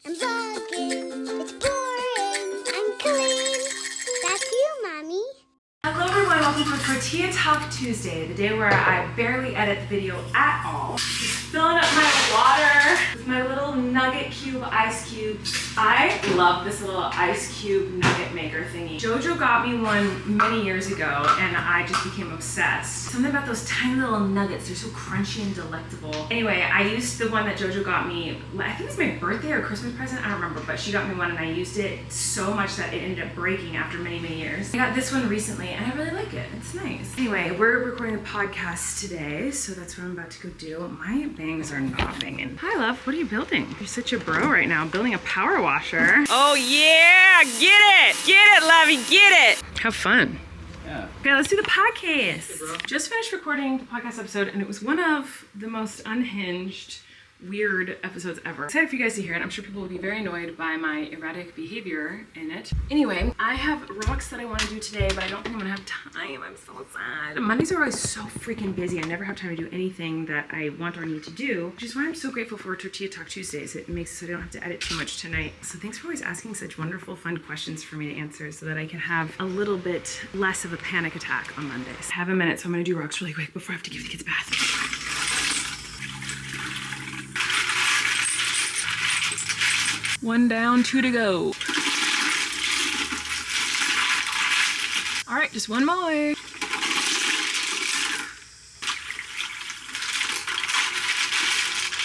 I'm vlogging. It's boring. I'm Colleen. That's you, Mommy. Hello everyone, welcome to Tortilla Talk Tuesday, the day where I barely edit the video at all. Just filling up my water with my little nugget cube ice cubes. I love this little ice cube nugget maker thingy. Jojo got me one many years ago and I just became obsessed. Something about those tiny little nuggets, they're so crunchy and delectable. Anyway, I used the one that Jojo got me, I think it was my birthday or Christmas present, I don't remember, but she got me one and I used it so much that it ended up breaking after many, many years. I got this one recently and I really like it. It's nice. Anyway, we're recording a podcast today, so that's what I'm about to go do. My bangs are not banging. Hi, love. What are you building? You're such a bro right now. Building a power washer. Oh yeah! Get it! Get it, Lovey! Get it! Have fun. Yeah. Okay, let's do the podcast. Just finished recording the podcast episode, and it was one of the most unhinged, weird episodes ever. Excited for you guys to hear it. I'm sure people will be very annoyed by my erratic behavior in it. Anyway, I have rocks that I want to do today, but I don't think I'm gonna have time. I'm so sad. Mondays are always so freaking busy. I never have time to do anything that I want or need to do, which is why I'm so grateful for Tortilla Talk Tuesdays. It makes it so I don't have to edit too much tonight. So thanks for always asking such wonderful, fun questions for me to answer so that I can have a little bit less of a panic attack on Mondays. I have a minute, so I'm gonna do rocks really quick before I have to give the kids a bath. One down, two to go. All right, just one more.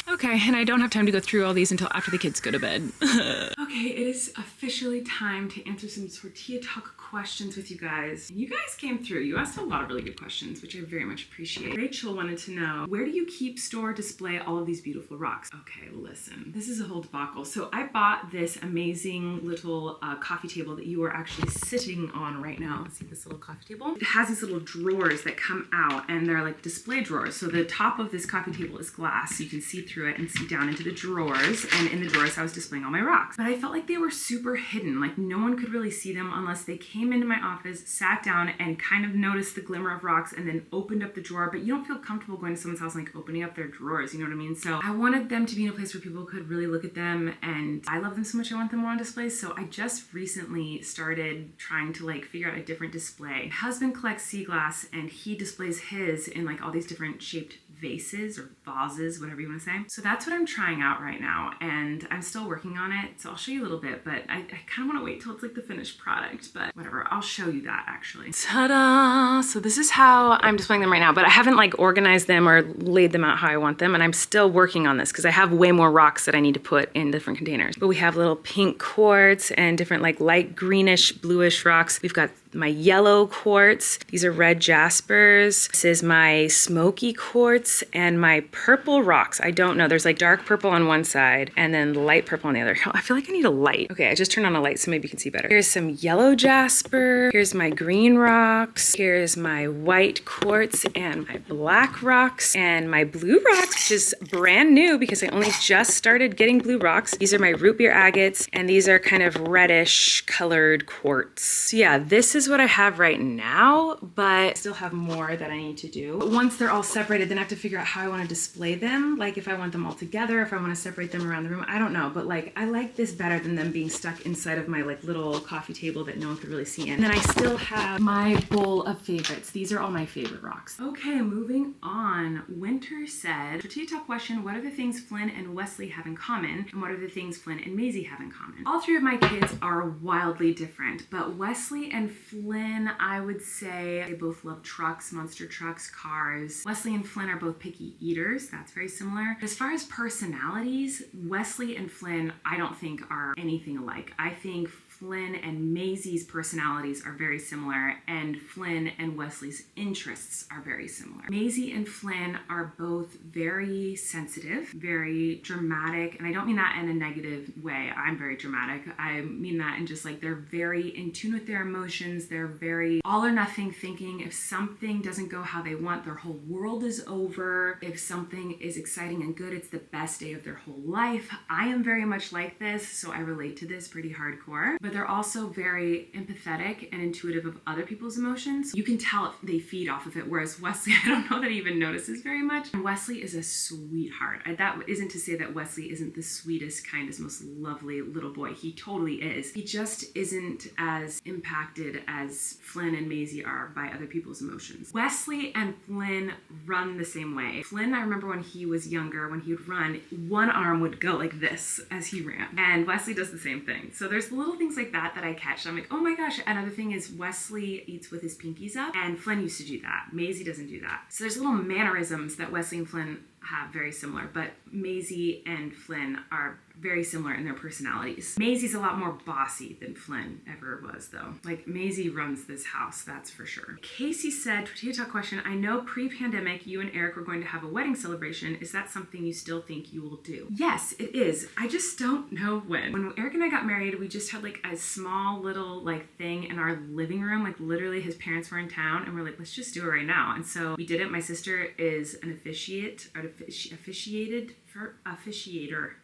Okay, and I don't have time to go through all these until after the kids go to bed. Okay, it is officially time to answer some Tortilla Talk questions with you guys. You guys came through. You asked a lot of really good questions, which I very much appreciate. Rachel wanted to know, where do you keep, store, display all of these beautiful rocks? Okay, well listen, this is a whole debacle. So I bought this amazing little coffee table that you are actually sitting on right now. See this little coffee table? It has these little drawers that come out and they're like display drawers. So the top of this coffee table is glass, so you can see through it and see down into the drawers. And in the drawers, I was displaying all my rocks. But I felt like they were super hidden. Like no one could really see them unless they came into my office, sat down and kind of noticed the glimmer of rocks and then opened up the drawer. But you don't feel comfortable going to someone's house and like opening up their drawers, you know what I mean? So I wanted them to be in a place where people could really look at them, and I love them so much I want them more on display. So I just recently started trying to like figure out a different display. My husband collects sea glass and he displays his in like all these different shaped vases or vases, whatever you want to say. So that's what I'm trying out right now, and I'm still working on it, so I'll show you a little bit, but I kind of want to wait till it's like the finished product, but whatever, I'll show you that actually. Ta-da! So this is how I'm displaying them right now, but I haven't like organized them or laid them out how I want them, and I'm still working on this because I have way more rocks that I need to put in different containers. But we have little pink quartz and different like light greenish, bluish rocks. We've got my yellow quartz. These are red jaspers. This is my smoky quartz and my purple rocks. I don't know. There's like dark purple on one side and then light purple on the other. I feel like I need a light. Okay, I just turned on a light so maybe you can see better. Here's some yellow jasper. Here's my green rocks. Here's my white quartz and my black rocks and my blue rocks, which is brand new because I only just started getting blue rocks. These are my root beer agates and these are kind of reddish colored quartz. So yeah, this is what I have right now, but I still have more that I need to do. But once they're all separated, then I have to figure out how I want to display them. Like if I want them all together, if I want to separate them around the room, I don't know. But like, I like this better than them being stuck inside of my like little coffee table that no one could really see in. And then I still have my bowl of favorites. These are all my favorite rocks. Okay, moving on. Winter said, Tortilla Talk question, what are the things Flynn and Wesley have in common? And what are the things Flynn and Maisie have in common? All three of my kids are wildly different, but Wesley and Flynn, I would say they both love trucks, monster trucks, cars. Wesley and Flynn are both picky eaters. That's very similar. As far as personalities, Wesley and Flynn, I don't think are anything alike. I think Flynn and Maisie's personalities are very similar, and Flynn and Wesley's interests are very similar. Maisie and Flynn are both very sensitive, very dramatic, and I don't mean that in a negative way. I'm very dramatic. I mean that in just like they're very in tune with their emotions. emotions. They're very all or nothing thinking. If something doesn't go how they want, their whole world is over. If something is exciting and good, it's the best day of their whole life. I am very much like this, so I relate to this pretty hardcore. But they're also very empathetic and intuitive of other people's emotions. You can tell if they feed off of it, whereas Wesley, I don't know that he even notices very much. And Wesley is a sweetheart. That isn't to say that Wesley isn't the sweetest, kindest, most lovely little boy. He totally is. He just isn't as impacted as Flynn and Maisie are by other people's emotions. Wesley and Flynn run the same way. Flynn, I remember when he was younger, when he would run, one arm would go like this as he ran. And Wesley does the same thing. So there's little things like that that I catch. I'm like, oh my gosh. Another thing is Wesley eats with his pinkies up, and Flynn used to do that. Maisie doesn't do that. So there's little mannerisms that Wesley and Flynn have very similar, but Maisie and Flynn are very similar in their personalities. Maisie's a lot more bossy than Flynn ever was, though. Like, Maisie runs this house, that's for sure. Casey said, Tortilla Talk question, I know pre-pandemic you and Eric were going to have a wedding celebration. Is that something you still think you will do? Yes, it is. I just don't know when. When Eric and I got married, we just had like a small little like thing in our living room. Like literally his parents were in town and we're like, let's just do it right now. And so we did it. My sister is an officiator.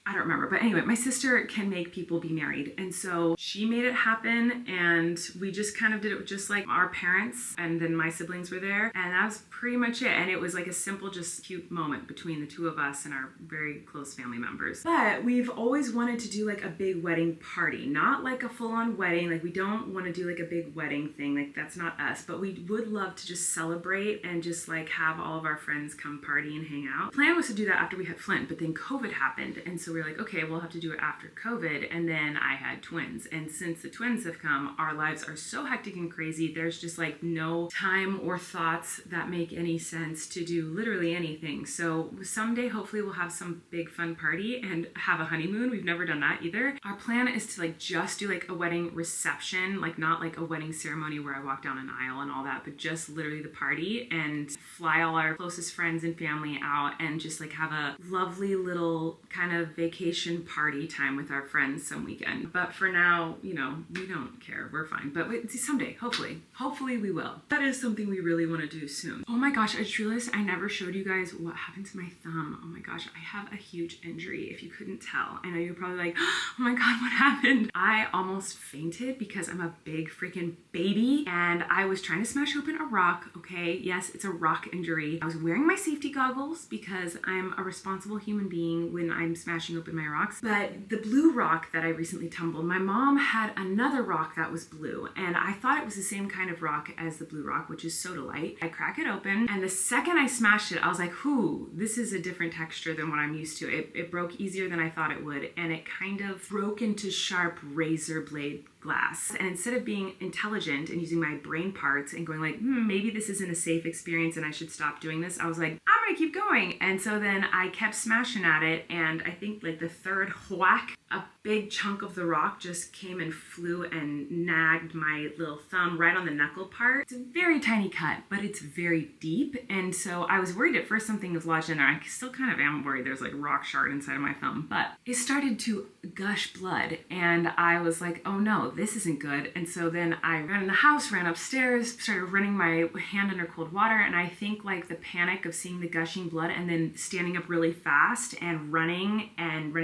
I don't remember, but anyway, my sister can make people be married. And so she made it happen and we just kind of did it with just like our parents and then my siblings were there. And that was pretty much it. And it was like a simple, just cute moment between the two of us and our very close family members. But we've always wanted to do like a big wedding party, not like a full-on wedding. Like we don't want to do like a big wedding thing. Like that's not us, but we would love to just celebrate and just like have all of our friends come party and hang out. The plan was to do that after we had Flint, but then COVID happened. And so we were like, okay, we'll have to do it after COVID. And then I had twins. And since the twins have come, our lives are so hectic and crazy. There's just like no time or thoughts that make any sense to do literally anything. So someday, hopefully we'll have some big fun party and have a honeymoon. We've never done that either. Our plan is to like just do like a wedding reception, like not like a wedding ceremony where I walk down an aisle and all that, but just literally the party and fly all our closest friends and family out and just like have a lovely little kind of vacation party time with our friends some weekend. But for now, you know, we don't care. We're fine. But someday, hopefully we will. That is something we really want to do soon. Oh my gosh, I just realized I never showed you guys what happened to my thumb. Oh my gosh, I have a huge injury if you couldn't tell. I know you're probably like, oh my God, what happened? I almost fainted because I'm a big freaking baby and I was trying to smash open a rock, okay? Yes, it's a rock injury. I was wearing my safety goggles because I'm a responsible human being when I'm smashing open my rocks. But the blue rock that I recently tumbled, my mom had another rock that was blue and I thought it was the same kind of rock as the blue rock, which is soda light. I crack it open and the second I smashed it, I was like, ooh, this is a different texture than what I'm used to. It broke easier than I thought it would and it kind of broke into sharp razor blade glass. And instead of being intelligent and using my brain parts and going like, maybe this isn't a safe experience and I should stop doing this, I was like, I'm gonna keep going. And so then I kept smashing at it and I think like the third whack, a big chunk of the rock just came and flew and nagged my little thumb right on the knuckle part. It's a very tiny cut, but it's very deep. And so I was worried at first something was lodged in there. I still kind of am worried there's like rock shard inside of my thumb, but it started to gush blood and I was like, oh no, this isn't good. And so then I ran in the house, ran upstairs, started running my hand under cold water. And I think like the panic of seeing the gushing blood and then standing up really fast and running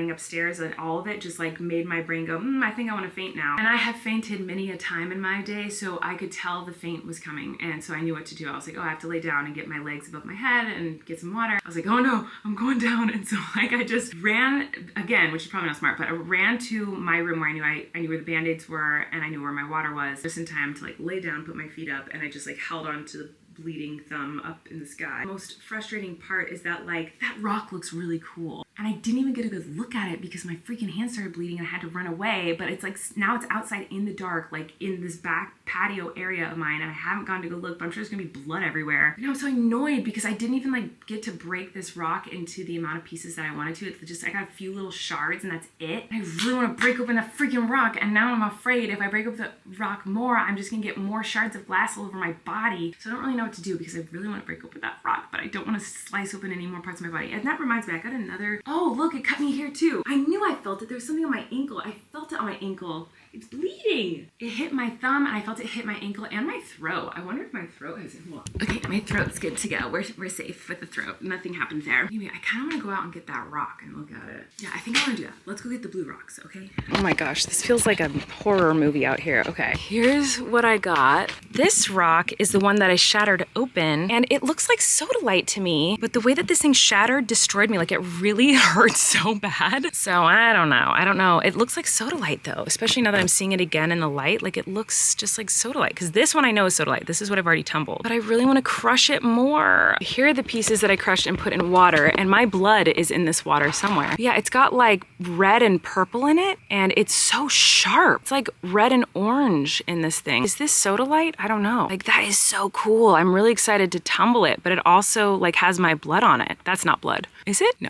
upstairs and all of it just like made my brain go, I think I want to faint now. And I have fainted many a time in my day, so I could tell the faint was coming. And so I knew what to do. I was like, oh, I have to lay down and get my legs above my head and get some water. I was like, oh no, I'm going down. And so like I just ran again, which is probably not smart, but I ran to my room where I knew where the Band-Aids were and I knew where my water was, just in time to like lay down, put my feet up, and I just like held on to the bleeding thumb up in the sky. The most frustrating part is that like that rock looks really cool and I didn't even get a good look at it because my freaking hand started bleeding and I had to run away. But it's like now it's outside in the dark, like in this back patio area of mine, and I haven't gone to go look, but I'm sure there's gonna be blood everywhere. And I'm so annoyed because I didn't even like get to break this rock into the amount of pieces that I wanted to. It's just I got a few little shards and that's it. And I really want to break open that freaking rock, and now I'm afraid if I break up the rock more, I'm just gonna get more shards of glass all over my body. So I don't really know what to do because I really want to break open that rock, but I don't want to slice open any more parts of my body. And that reminds me, I got another, oh look, it cut me here too. I knew I felt it. There was something on my ankle. I felt it on my ankle. It's bleeding. It hit my thumb and I felt it hit my ankle and my throat. I wonder if my throat has, okay, my throat's good to go. We're safe with the throat. Nothing happened there. Anyway, I kind of want to go out and get that rock and look at it. Yeah, I think I want to do that. Let's go get the blue rocks, okay? Oh my gosh, this feels like a horror movie out here. Okay, here's what I got. This rock is the one that I shattered open, and it looks like sodalite to me, but the way that this thing shattered destroyed me. Like, it really hurt so bad. So I don't know. It looks like sodalite though, especially now that I'm seeing it again in the light. Like, it looks just like sodalite, because this one I know is sodalite. This is what I've already tumbled, but I really want to crush it more. Here are the pieces that I crushed and put in water, and my blood is in this water somewhere. But yeah, it's got like red and purple in it, and it's so sharp. It's like red and orange in this thing. Is this sodalite? I don't know. Like, that is so cool. I'm really excited to tumble it, but it also like has my blood on it. That's not blood. Is it? No.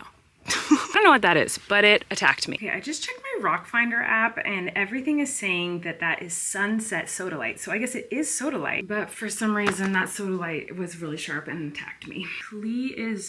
I don't know what that is, but it attacked me. Okay, I just checked my Rock Finder app and everything is saying that that is sunset sodalite. So I guess it is sodalite, but for some reason that sodalite was really sharp and attacked me.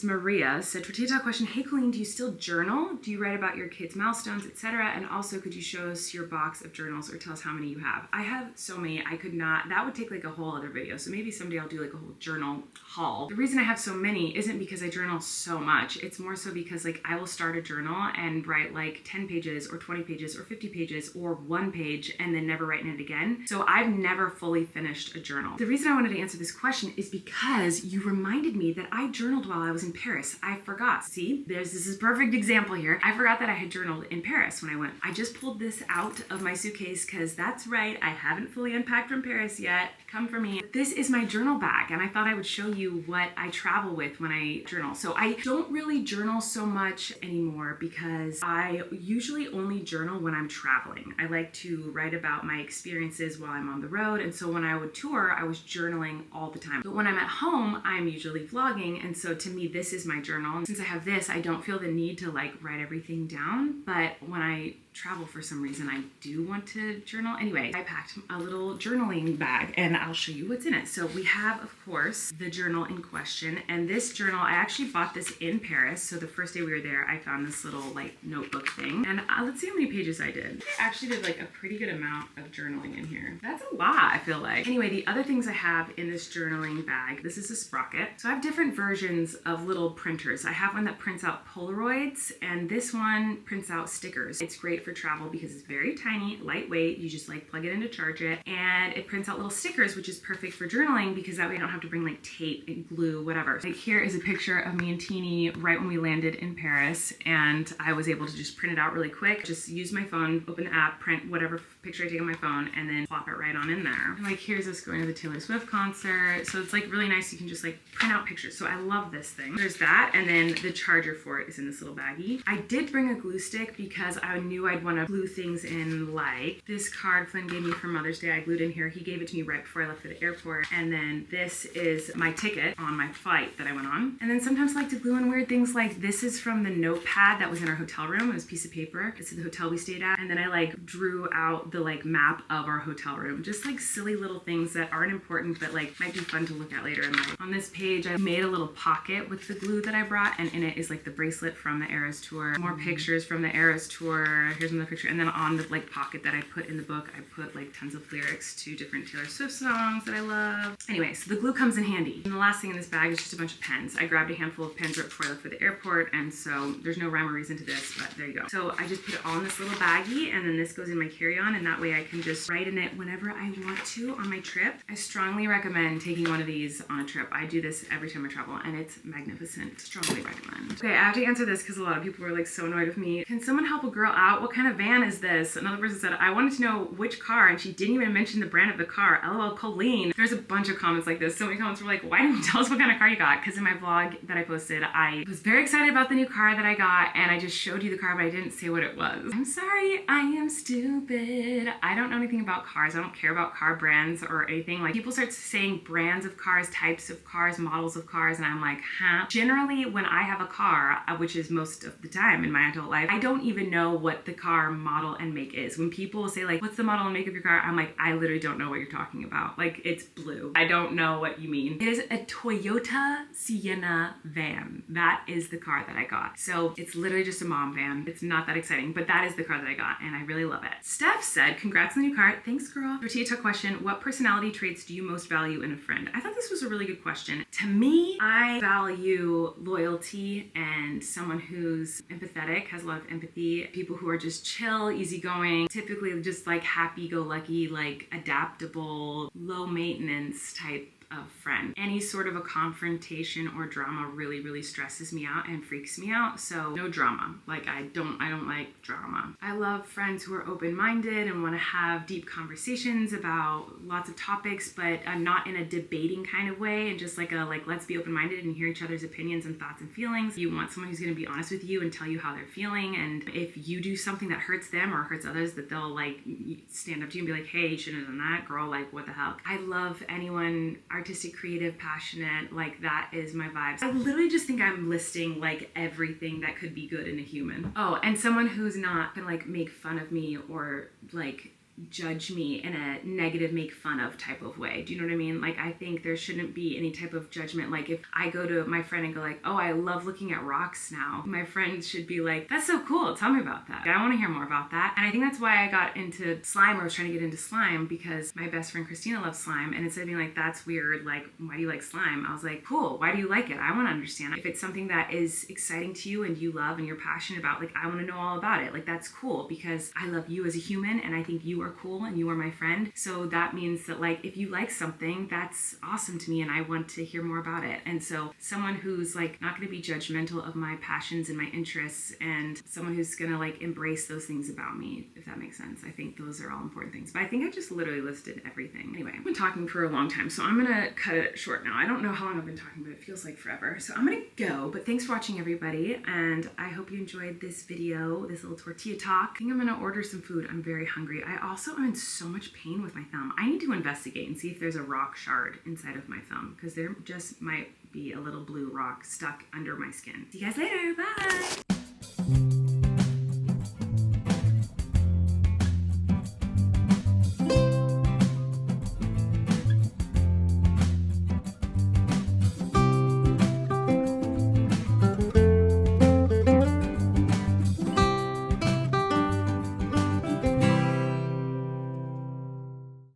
Maria said, Tortilla Talk question, hey Colleen, do you still journal? Do you write about your kids' milestones, etc.? And also, could you show us your box of journals or tell us how many you have? I have so many, I could not, that would take like a whole other video. So maybe someday I'll do like a whole journal haul. The reason I have so many isn't because I journal so much. It's more so because like I will start a journal and write like 10 pages or 20 pages or 50 pages or 1 page and then never write in it again. So I've never fully finished a journal. The reason I wanted to answer this question is because you reminded me that I journaled while I was in Paris. I forgot. See, this is a perfect example here. I forgot that I had journaled in Paris when I went. I just pulled this out of my suitcase because that's right, I haven't fully unpacked from Paris yet. Come for me. This is my journal bag, and I thought I would show you what I travel with when I journal. So I don't really journal so much anymore because I usually only journal when I'm traveling. I like to write about my experiences while I'm on the road, and so when I would tour, I was journaling all the time. But when I'm at home, I'm usually vlogging, and so to me, this is my journal. And since I have this, I don't feel the need to like write everything down, but when I travel for some reason, I do want to journal. Anyway, I packed a little journaling bag and I'll show you what's in it. So we have, of course, the journal in question. And this journal, I actually bought this in Paris. So the first day we were there, I found this little like notebook thing. And let's see how many pages I did. I actually did like a pretty good amount of journaling in here. That's a lot, I feel like. Anyway, the other things I have in this journaling bag, this is a sprocket. So I have different versions of little printers. I have one that prints out Polaroids and this one prints out stickers. It's great for travel because it's very tiny, lightweight. You just like plug it in to charge it, and it prints out little stickers, which is perfect for journaling because that way I don't have to bring like tape and glue, whatever. Like here is a picture of me and Teeny right when we landed in Paris, and I was able to just print it out really quick. Just use my phone, open the app, print whatever picture I take on my phone, and then plop it right on in there. And like here's us going to the Taylor Swift concert. So it's like really nice. You can just like print out pictures. So I love this thing. There's that, and then the charger for it is in this little baggie. I did bring a glue stick because I knew I'd want to glue things in, like this card Flynn gave me for Mother's Day. I glued in here. He gave it to me right before I left for the airport. And then this is my ticket on my flight that I went on. And then sometimes I like to glue in weird things, like this is from the notepad that was in our hotel room. It was a piece of paper. This is the hotel we stayed at. And then I like drew out the like map of our hotel room. Just like silly little things that aren't important but like might be fun to look at later in life. On this page, I made a little pocket with the glue that I brought, and in it is like the bracelet from the Eras tour. More pictures from the Eras tour. Here's another picture. And then on the like pocket that I put in the book, I put like tons of lyrics to different Taylor Swift songs that I love. Anyway, so the glue comes in handy. And the last thing in this bag is just a bunch of pens. I grabbed a handful of pens right before I left for the airport, and so there's no rhyme or reason to this, but there you go. So I just put it all in this little baggie, and then this goes in my carry-on, and that way I can just write in it whenever I want to on my trip. I strongly recommend taking one of these on a trip. I do this every time I travel, and it's magnificent. Strongly recommend. Okay, I have to answer this because a lot of people were like so annoyed with me. Can someone help a girl out? What kind of van is this? Another person said, I wanted to know which car, and she didn't even mention the brand of the car. LOL, Colleen. There's a bunch of comments like this. So many comments were like, why didn't you tell us what kind of car you got? Because in my vlog that I posted, I was very excited about the new car that I got, and I just showed you the car, but I didn't say what it was. I'm sorry, I am stupid. I don't know anything about cars. I don't care about car brands or anything. Like people start saying brands of cars, types of cars, models of cars, and I'm like, huh? Generally, when I have a car, which is most of the time in my adult life, I don't even know what the car model and make is. When people say like, what's the model and make of your car? I'm like, I literally don't know what you're talking about. Like, it's blue. I don't know what you mean. It is a Toyota Sienna van. That is the car that I got. So it's literally just a mom van. It's not that exciting, but that is the car that I got and I really love it. Steph said, congrats on the new car. Thanks, girl. Tortilla Talk question, what personality traits do you most value in a friend? I thought this was a really good question. To me, I value loyalty and someone who's empathetic, has a lot of empathy, people who are just chill, easygoing, typically just like happy-go-lucky, like adaptable, low maintenance type of friend. Any sort of a confrontation or drama really stresses me out and freaks me out. So no drama. Like I don't like drama. I love friends who are open-minded and want to have deep conversations about lots of topics, but not in a debating kind of way, and just like let's be open-minded and hear each other's opinions and thoughts and feelings. You want someone who's going to be honest with you and tell you how they're feeling, and if you do something that hurts them or hurts others, that they'll like stand up to you and be like, hey, you shouldn't have done that, girl, like what the hell. I love anyone artistic, creative, passionate, like that is my vibes. I literally just think I'm listing like everything that could be good in a human. Oh, and someone who's not gonna like make fun of me or like judge me in a negative make fun of type of way. Do you know what I mean? Like I think there shouldn't be any type of judgment. Like if I go to my friend and go like, oh, I love looking at rocks now, my friend should be like, that's so cool, tell me about that. I want to hear more about that. And I think that's why I got into slime, or was trying to get into slime, because my best friend Christina loves slime, and instead of being like, that's weird, like why do you like slime, I was like, cool, why do you like it? I want to understand. If it's something that is exciting to you and you love and you're passionate about, like I want to know all about it. Like that's cool, because I love you as a human and I think you are cool and you are my friend. So that means that like if you like something, that's awesome to me and I want to hear more about it. And so someone who's like not going to be judgmental of my passions and my interests, and someone who's going to like embrace those things about me, if that makes sense. I think those are all important things. But I think I just literally listed everything. Anyway, I've been talking for a long time, so I'm going to cut it short now. I don't know how long I've been talking, but it feels like forever. So I'm going to go, but thanks for watching, everybody. And I hope you enjoyed this video, this little tortilla talk. I think I'm going to order some food. I'm very hungry. I also am in so much pain with my thumb. I need to investigate and see if there's a rock shard inside of my thumb, because there just might be a little blue rock stuck under my skin. See you guys later. Bye.